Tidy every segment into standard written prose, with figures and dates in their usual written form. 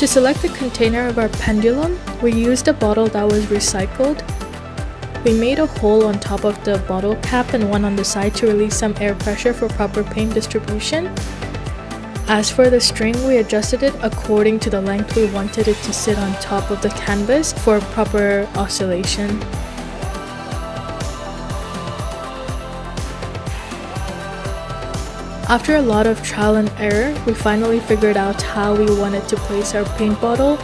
To select the container of our pendulum, we used a bottle that was recycled. We made a hole on top of the bottle cap and one on the side to release some air pressure for proper paint distribution. As for the string, we adjusted it according to the length we wanted it to sit on top of the canvas for proper oscillation. After a lot of trial and error, we finally figured out how we wanted to place our paint bottle.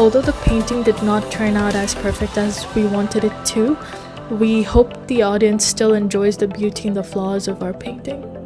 Although the painting did not turn out as perfect as we wanted it to, we hope the audience still enjoys the beauty and the flaws of our painting.